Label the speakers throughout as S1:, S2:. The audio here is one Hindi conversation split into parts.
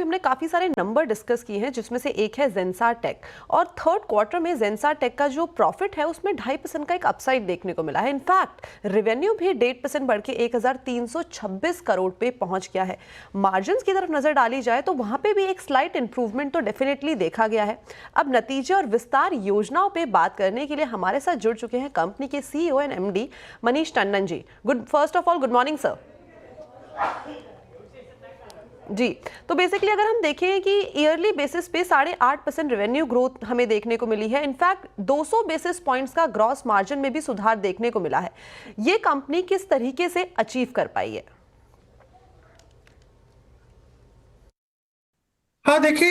S1: हमने काफ़ी सारे नंबर डिस्कस किए हैं, जिसमें से एक है जेंसार टेक। और थर्ड क्वार्टर में जेंसार टेक का जो प्रॉफिट है उसमें 2.5% का एक अपसाइड देखने को मिला है। इनफैक्ट रेवेन्यू भी 1.5% बढ़ के 1,326 करोड़ पे पहुंच गया है। मार्जिन की तरफ नजर डाली जाए तो वहां पे भी एक स्लाइट इंप्रूवमेंट तो डेफिनेटली देखा गया है। अब नतीजे और विस्तार योजनाओं पे बात करने के लिए हमारे साथ जुड़ चुके हैं कंपनी के CEO and MD Manish Tandon ji. First of all good morning sir. जी, तो बेसिकली अगर हम देखें कि ईयरली बेसिस पे 8.5% रेवेन्यू ग्रोथ हमें देखने को मिली है। इनफैक्ट 200 बेसिस पॉइंट्स का ग्रॉस मार्जिन में भी सुधार देखने को मिला है। ये कंपनी किस तरीके से अचीव कर पाई है?
S2: हाँ, देखिए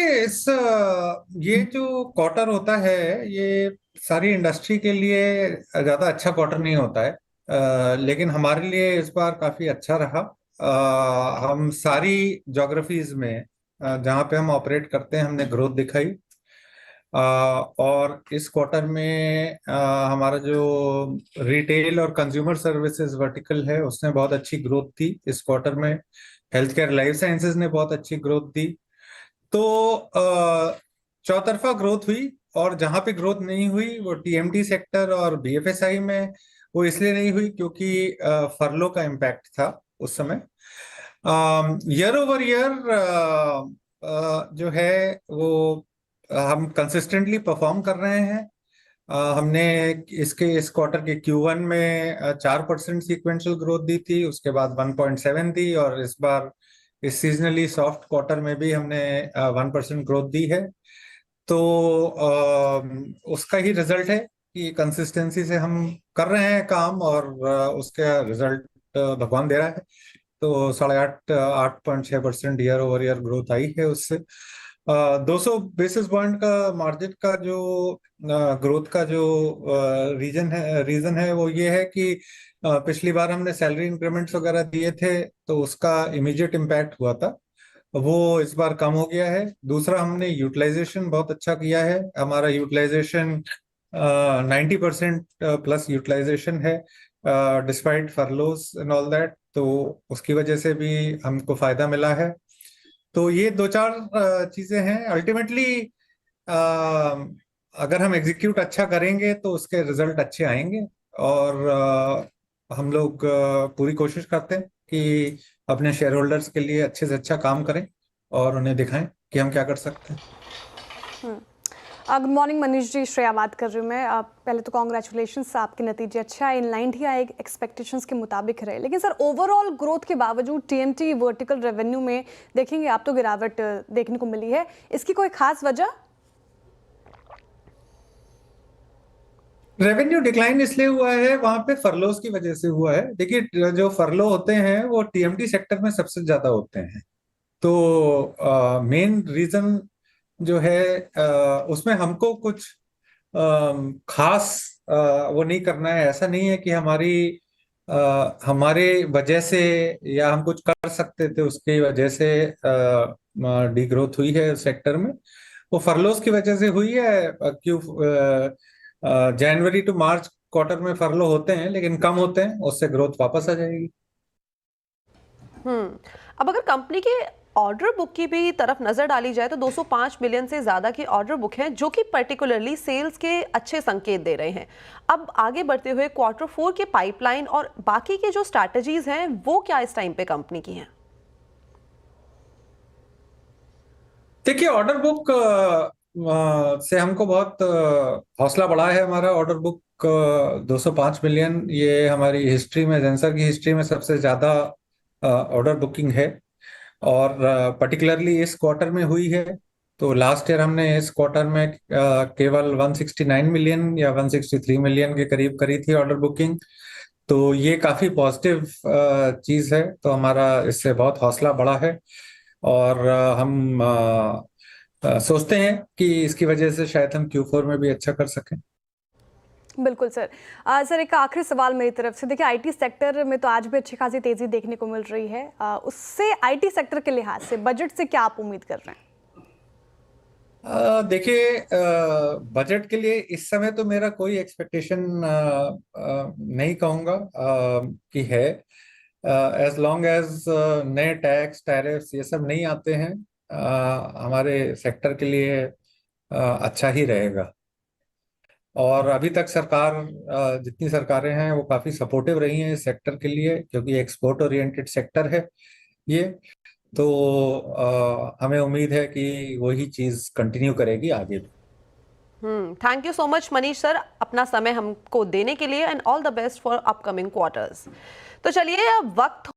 S2: ये जो क्वार्टर होता है, ये सारी इंडस्ट्री के लिए ज्यादा अच्छा क्वार्टर नहीं होता है। लेकिन हमारे लिए इस बार काफी अच्छा रहा। हम सारी ज्योग्राफीज में जहाँ पे हम ऑपरेट करते हैं हमने ग्रोथ दिखाई। और इस क्वार्टर में हमारा जो रिटेल और कंज्यूमर सर्विसेज वर्टिकल है उसने बहुत अच्छी ग्रोथ दी इस क्वार्टर में। हेल्थ केयर लाइफ साइंसेज ने बहुत अच्छी ग्रोथ दी। तो चौतरफा ग्रोथ हुई। और जहां पे ग्रोथ नहीं हुई वो टीएमटी सेक्टर और बीएफएसआई में। वो इसलिए नहीं हुई क्योंकि फरलो का इम्पैक्ट था उस समय। ईयर ओवर ईयर जो है वो हम कंसिस्टेंटली परफॉर्म कर रहे हैं। हमने इसके इस क्वार्टर के Q1 में 4% सीक्वेंशियल ग्रोथ दी थी, उसके बाद 1.7 दी, और इस बार इस सीजनली सॉफ्ट क्वार्टर में भी हमने 1% ग्रोथ दी है। तो उसका ही रिजल्ट है कि कंसिस्टेंसी से हम कर रहे हैं काम, और उसका रिजल्ट भगवान दे रहा है। तो 8.6% ईयर ओवर ईयर ग्रोथ आई है उससे। 200 बेसिस पॉइंट का मार्जिन का जो ग्रोथ का जो रीजन है वो ये है कि पिछली बार हमने सैलरी इंक्रीमेंट्स वगैरह दिए थे, तो उसका इमीडिएट इम्पैक्ट हुआ था, वो इस बार कम हो गया है। दूसरा, हमने यूटिलाइजेशन बहुत अच्छा किया है। हमारा यूटिलाइजेशन 90% प्लस यूटिलाइजेशन है, डिस्पाइट फरलोस एंड ऑल दैट। तो उसकी वजह से भी हमको फायदा मिला है। तो ये दो चार चीजें हैं अल्टीमेटली। अगर हम एग्जीक्यूट अच्छा करेंगे तो उसके रिजल्ट अच्छे आएंगे। और हम लोग पूरी कोशिश करते हैं कि अपने शेयर होल्डर्स के लिए अच्छे से अच्छा काम करें और उन्हें दिखाएं कि हम क्या कर सकते हैं।
S3: गुड मॉर्निंग मनीष जी, श्रेया बात कर रही हूँ मैं। पहले तो कॉन्ग्रेचुलेशंस, आपके नतीजे अच्छा है, इनलाइन ही आए, एक्सपेक्टेशंस के मुताबिक रहे। लेकिन सर ओवरऑल ग्रोथ के बावजूद टीएमटी वर्टिकल रेवेन्यू में देखेंगे आप तो गिरावट देखने को मिली है, इसकी कोई खास वजह?
S2: रेवेन्यू डिक्लाइन इसलिए हुआ है, वहां पे फरलोस की वजह से हुआ है। देखिए, जो फरलो होते हैं वो टीएमटी सेक्टर में सबसे ज्यादा होते हैं। तो मेन रीजन जो है उसमें हमको कुछ खास वो नहीं करना है। ऐसा नहीं है कि हमारे वजह से या हम कुछ कर सकते थे उसकी वजह से डिग्रोथ हुई है सेक्टर में। वो फरलोस की वजह से हुई है। क्यों जनवरी टू मार्च क्वार्टर में फरलो होते हैं लेकिन कम होते हैं, उससे ग्रोथ वापस आ जाएगी।
S1: अब अगर कंपनी के ऑर्डर बुक की भी तरफ नजर डाली जाए तो 205 मिलियन से ज्यादा की ऑर्डर बुक है, जो कि पर्टिकुलरली सेल्स के अच्छे संकेत दे रहे हैं। अब आगे बढ़ते हुए Q4 के पाइपलाइन और बाकी के जो स्ट्रैटेजीज हैं वो क्या इस टाइम पे कंपनी की हैं?
S2: देखिए, ऑर्डर बुक से हमको बहुत हौसला बढ़ा है। हमारा ऑर्डर बुक 205 मिलियन, ये हमारी हिस्ट्री में, जेंसर की हिस्ट्री में सबसे ज्यादा ऑर्डर बुकिंग है। और पर्टिकुलरली इस क्वार्टर में हुई है। तो लास्ट ईयर हमने इस क्वार्टर में केवल 169 मिलियन या 163 मिलियन के करीब करी थी ऑर्डर बुकिंग। तो ये काफी पॉजिटिव चीज है। तो हमारा इससे बहुत हौसला बढ़ा है। और हम सोचते हैं कि इसकी वजह से शायद हम Q4 में भी अच्छा कर सकें।
S3: बिल्कुल सर। सर एक आखिरी सवाल मेरी तरफ से। देखिए आईटी सेक्टर में तो आज भी अच्छी खासी तेजी देखने को मिल रही है, उससे आईटी सेक्टर के लिहाज से बजट से क्या आप उम्मीद कर रहे हैं?
S2: देखिए, बजट के लिए इस समय तो मेरा कोई एक्सपेक्टेशन नहीं कहूँगा कि है। एज लॉन्ग एज नए टैक्स टैरिफ्स ये सब नहीं आते हैं, हमारे सेक्टर के लिए अच्छा ही रहेगा। और अभी तक सरकार जितनी सरकारें हैं वो काफी सपोर्टिव रही हैं इस सेक्टर के लिए, क्योंकि एक्सपोर्ट ओरिएंटेड सेक्टर है ये। तो हमें उम्मीद है कि वही चीज कंटिन्यू करेगी आगे भी।
S1: Thank you so much Manish sir, अपना समय हमको देने के लिए, and all the best for upcoming quarters. तो चलिए अब वक्त